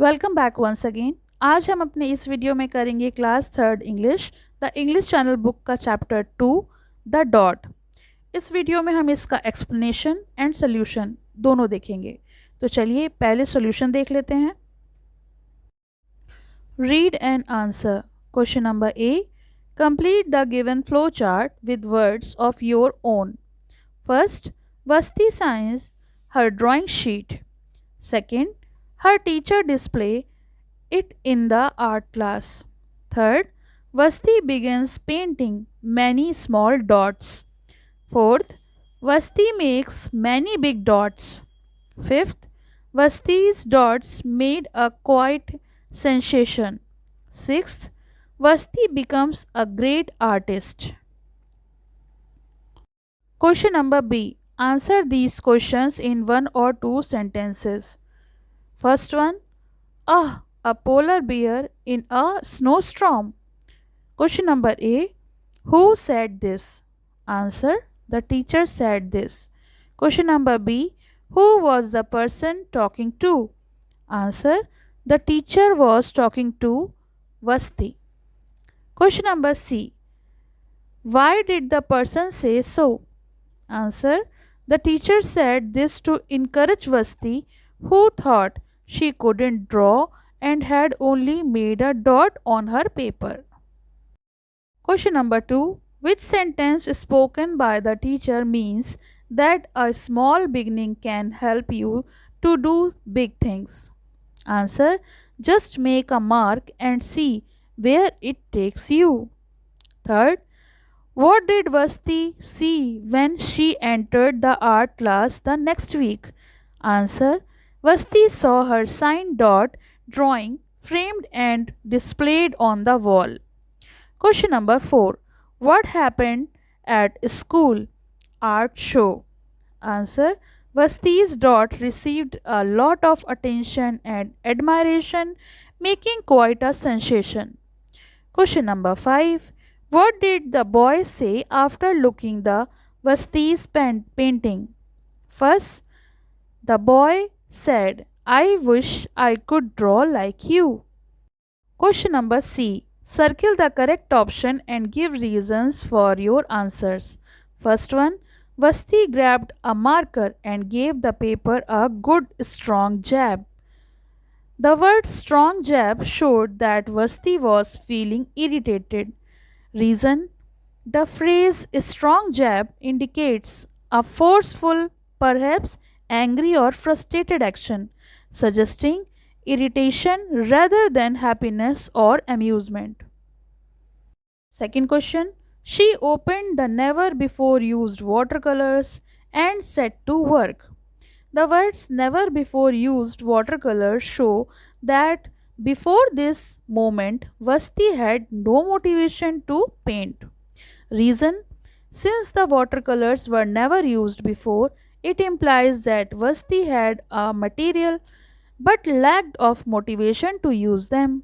Welcome back once again. आज हम अपने इस वीडियो में करेंगे class third English the English channel book का चैप्टर 2 द डॉट। इस वीडियो में हम इसका एक्सप्लेनेशन एंड सोल्यूशन दोनों देखेंगे। तो चलिए पहले सोल्यूशन देख लेते हैं। Read and answer. Question number A, complete the given flow chart with words of your own. First, Vashti signs her drawing sheet. Second, her teacher display it in the art class. Third, Vasti begins painting many small dots. Fourth, Vasti makes many big dots. Fifth, Vasti's dots made a quite sensation. Sixth, Vasti becomes a great artist. Question number B. Answer these questions in one or two sentences. First one, a polar bear in a snowstorm. Question number A, who said this? Answer, the teacher said this. Question number B, who was the person talking to? Answer, the teacher was talking to Vasti. Question number C, why did the person say so? Answer, the teacher said this to encourage Vasti, who thought she couldn't draw and had only made a dot on her paper. Question number 2. Which sentence spoken by the teacher means that a small beginning can help you to do big things? Answer, just make a mark and see where it takes you. Third, what did Vasti see when she entered the art class the next week? Answer, Vasti saw her signed dot drawing framed and displayed on the wall. Question number 4. What happened at school? Art show. Answer, Vasti's dot received a lot of attention and admiration, making quite a sensation. Question number 5. What did the boy say after looking the Vasti's painting? First, the boy said, I wish I could draw like you. Question number C. Circle the correct option and give reasons for your answers. First one, Vasti grabbed a marker and gave the paper a good strong jab. The word strong jab showed that Vasti was feeling irritated. Reason, the phrase strong jab indicates a forceful, perhaps angry or frustrated action, suggesting irritation rather than happiness or amusement. Second question, she opened the never before used watercolors and set to work. The words never before used watercolors show that before this moment, Vasti had no motivation to paint. Reason, since the watercolors were never used before, it implies that Vasti had a material but lacked of motivation to use them.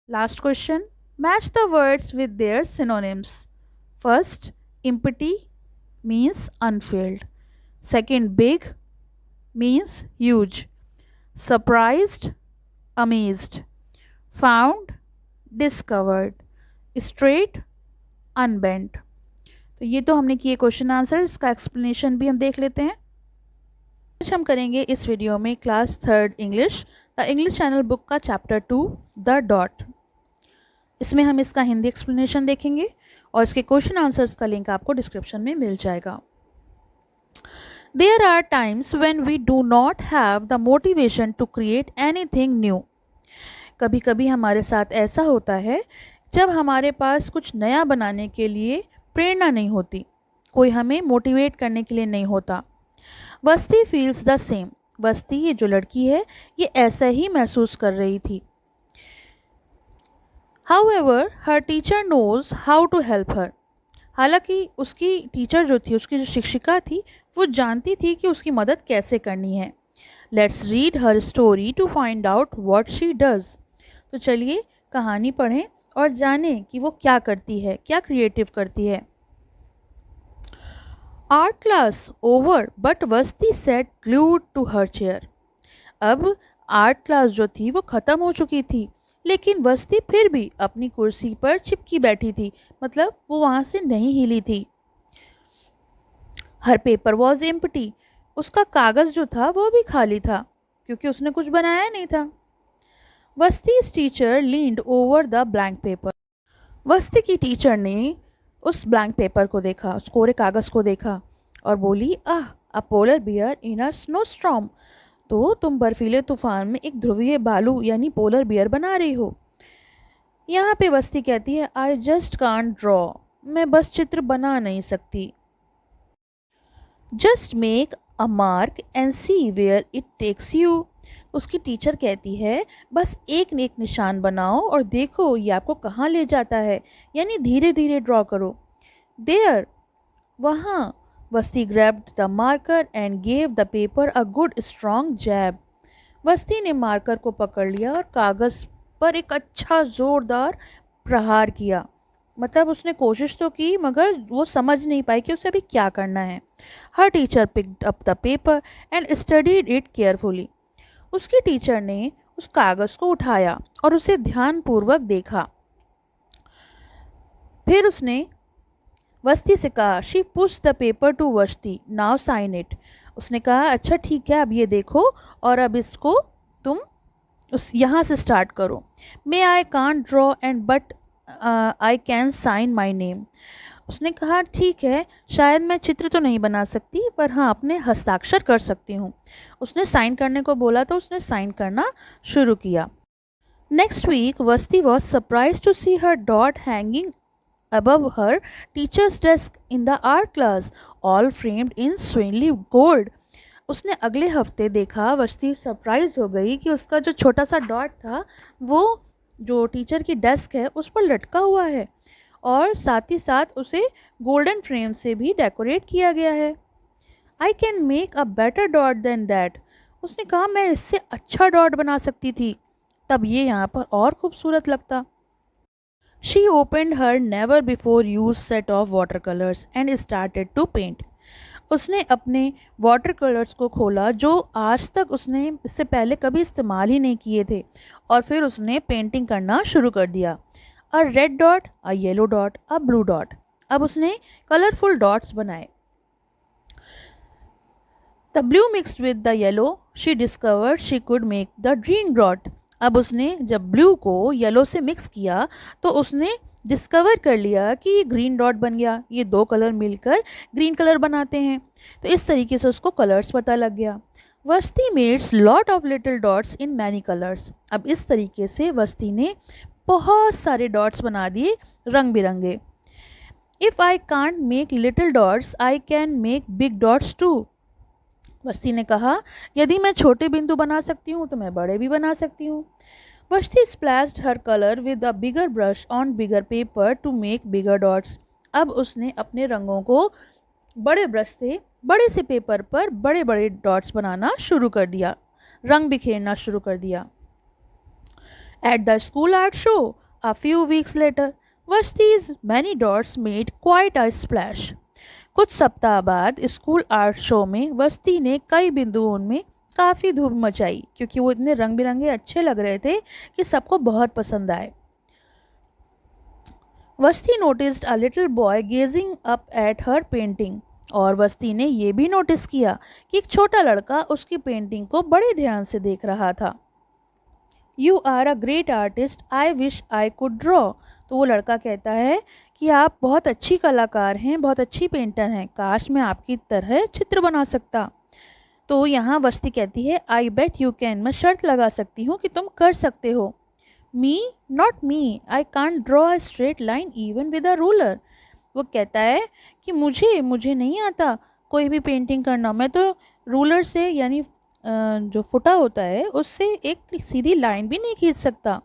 Last question, match the words with their synonyms. First, empty means unfilled. Second, big means huge. Surprised, amazed. Found, discovered. Straight, अनबेंट। तो ये तो हमने किए question answer, इसका explanation भी हम देख लेते हैं। आज हम करेंगे इस वीडियो में class third English the English channel book का चैप्टर 2 द डॉट। इसमें हम इसका हिंदी एक्सप्लेनेशन देखेंगे और इसके क्वेश्चन आंसर्स का लिंक आपको डिस्क्रिप्शन में मिल जाएगा। There are times when we do not have the motivation to create anything new. कभी कभी हमारे साथ ऐसा होता है जब हमारे पास कुछ नया बनाने के लिए प्रेरणा नहीं होती, कोई हमें मोटिवेट करने के लिए नहीं होता। वस्ती फील्स द सेम। वस्ती, ये जो लड़की है, ये ऐसा ही महसूस कर रही थी। However her teacher knows how to help her. हालांकि उसकी टीचर जो थी, उसकी जो शिक्षिका थी, वो जानती थी कि उसकी मदद कैसे करनी है। Let's read her story to find out what she does. तो चलिए कहानी पढ़ें और जानें कि वो क्या करती है, क्या क्रिएटिव करती है। Art class over but Vashti sat glued to her chair. अब आर्ट क्लास जो थी वो ख़त्म हो चुकी थी, लेकिन वस्ती फिर भी अपनी कुर्सी पर चिपकी बैठी थी, मतलब वो वहाँ से नहीं हिली थी। हर पेपर वॉज एम्प्टी, उसका कागज़ जो था वो भी खाली था, क्योंकि उसने कुछ बनाया नहीं था। वस्ती's teacher leaned over the blank paper. Vashti की टीचर ने उस ब्लैंक पेपर को देखा, उस कोरे कागज़ को देखा और बोली, ah, a polar bear in a snowstorm. तो तुम बर्फीले तूफान में एक ध्रुवीय बालू यानी पोलर बियर बना रही हो। यहाँ पे वस्ती कहती है, आई जस्ट कांट ड्रॉ, मैं बस चित्र बना नहीं सकती। Just make a mark and see where it takes you. उसकी टीचर कहती है, बस एक निशान बनाओ और देखो ये आपको कहाँ ले जाता है, यानी धीरे धीरे ड्रॉ करो। देयर, वहाँ। Vashti grabbed the marker and gave the paper a good strong jab. Vashti ने मार्कर को पकड़ लिया और कागज़ पर एक अच्छा ज़ोरदार प्रहार किया। मतलब उसने कोशिश तो की, मगर वो समझ नहीं पाई कि उसे अभी क्या करना है। Her teacher picked up the paper and studied it carefully. उसकी टीचर ने उस कागज़ को उठाया और उसे ध्यानपूर्वक देखा। फिर उसने वस्ती से कहा, she push the paper two वस्ती, नाउ साइन इट। उसने कहा, अच्छा ठीक है, अब ये देखो और अब इसको तुम उस यहाँ से स्टार्ट करो। May I can't draw and but I can sign my name. उसने कहा, ठीक है, शायद मैं चित्र तो नहीं बना सकती, पर हाँ अपने हस्ताक्षर कर सकती हूँ। उसने साइन करने को बोला तो उसने साइन करना शुरू किया। Next week Vashti was surprise to see her dot hanging above her teacher's desk in the art class, all framed in swinly gold. उसने अगले हफ्ते देखा, वस्ती सरप्राइज हो गई कि उसका जो छोटा सा डॉट था वो जो टीचर की डेस्क है उस पर लटका हुआ है और साथ ही साथ उसे गोल्डन फ्रेम से भी डेकोरेट किया गया है। I can make a better dot than that. उसने कहा, मैं इससे अच्छा डॉट बना सकती थी, तब ये यहाँ पर और खूबसूरत लगता। She opened her never before used set of watercolors and started to paint. उसने अपने वाटर कलर्स को खोला जो आज तक उसने इससे पहले कभी इस्तेमाल ही नहीं किए थे, और फिर उसने पेंटिंग करना शुरू कर दिया। अ रेड डॉट, अ येलो डॉट, अ ब्लू डॉट। अब उसने कलरफुल डॉट्स बनाए। The blue mixed with the yellow, she discovered she could make the green dot. अब उसने जब ब्लू को येलो से मिक्स किया तो उसने डिस्कवर कर लिया कि ये ग्रीन डॉट बन गया, ये दो कलर मिलकर ग्रीन कलर बनाते हैं। तो इस तरीके से उसको कलर्स पता लग गया। Vashti made lot of little dots in many colours. अब इस तरीके से वस्ती ने बहुत सारे डॉट्स बना दिए, रंग बिरंगे। If I can't make little dots I can make big dots too. Vashti ने कहा, यदि मैं छोटे बिंदु बना सकती हूँ तो मैं बड़े भी बना सकती हूँ। वस्ती splashed her colour with a bigger brush on bigger paper two make bigger dots. अब उसने अपने रंगों को बड़े ब्रश से बड़े से पेपर पर बड़े बड़े डॉट्स बनाना शुरू कर दिया, रंग बिखेरना शुरू कर दिया। At the school art show a few weeks later, Vashti's many dots made quite a splash. कुछ सप्ताह बाद स्कूल आर्ट शो में वस्ती ने कई बिंदुओं में काफ़ी धूम मचाई, क्योंकि वो इतने रंग बिरंगे अच्छे लग रहे थे कि सबको बहुत पसंद आए। Vashti noticed a little boy gazing up at her painting. और वस्ती ने ये भी नोटिस किया कि एक छोटा लड़का उसकी पेंटिंग को बड़े ध्यान से देख रहा था। You are a great artist, I wish I could draw. तो वो लड़का कहता है कि आप बहुत अच्छी कलाकार हैं, बहुत अच्छी पेंटर हैं, काश मैं आपकी तरह चित्र बना सकता। तो यहाँ वस्ती कहती है, आई बेट यू कैन, मैं शर्त लगा सकती हूँ कि तुम कर सकते हो। Me, not me, I can't draw a straight line even with a ruler. वो कहता है कि मुझे नहीं आता कोई भी पेंटिंग करना, मैं तो रूलर से यानी जो फुटा होता है उससे एक सीधी लाइन भी नहीं खींच सकता।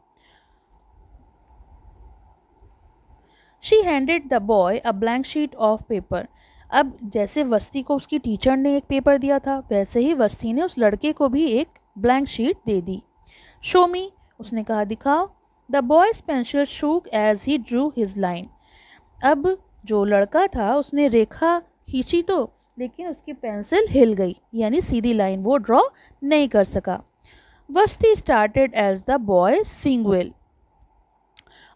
She handed the boy a blank sheet of paper. अब जैसे वस्ती को उसकी टीचर ने एक पेपर दिया था, वैसे ही वस्ती ने उस लड़के को भी एक ब्लैंक शीट दे दी। शो मी, उसने कहा, दिखाओ। The boy's pencil shook as he drew his line. अब जो लड़का था उसने रेखा खींची तो, लेकिन उसकी पेंसिल हिल गई, यानी सीधी लाइन वो ड्रॉ नहीं कर सका। Vashti started as the boy sing well.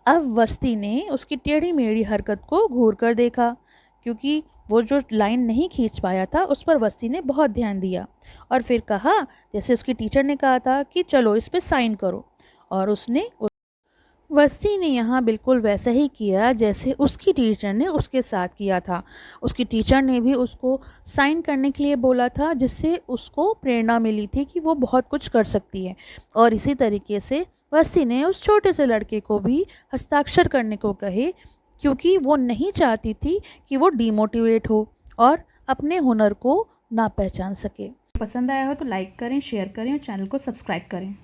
अब वस्ती ने उसकी टेढ़ी मेढ़ी हरकत को घूर कर देखा, क्योंकि वो जो लाइन नहीं खींच पाया था उस पर वस्ती ने बहुत ध्यान दिया और फिर कहा, जैसे उसकी टीचर ने कहा था कि चलो इस पे साइन करो, और वस्ती ने यहाँ बिल्कुल वैसा ही किया जैसे उसकी टीचर ने उसके साथ किया था। उसकी टीचर ने भी उसको साइन करने के लिए बोला था, जिससे उसको प्रेरणा मिली थी कि वो बहुत कुछ कर सकती है। और इसी तरीके से वस्ती ने उस छोटे से लड़के को भी हस्ताक्षर करने को कहे, क्योंकि वो नहीं चाहती थी कि वो डीमोटिवेट हो और अपने हुनर को ना पहचान सके। पसंद आया हो तो लाइक करें, शेयर करें और चैनल को सब्सक्राइब करें।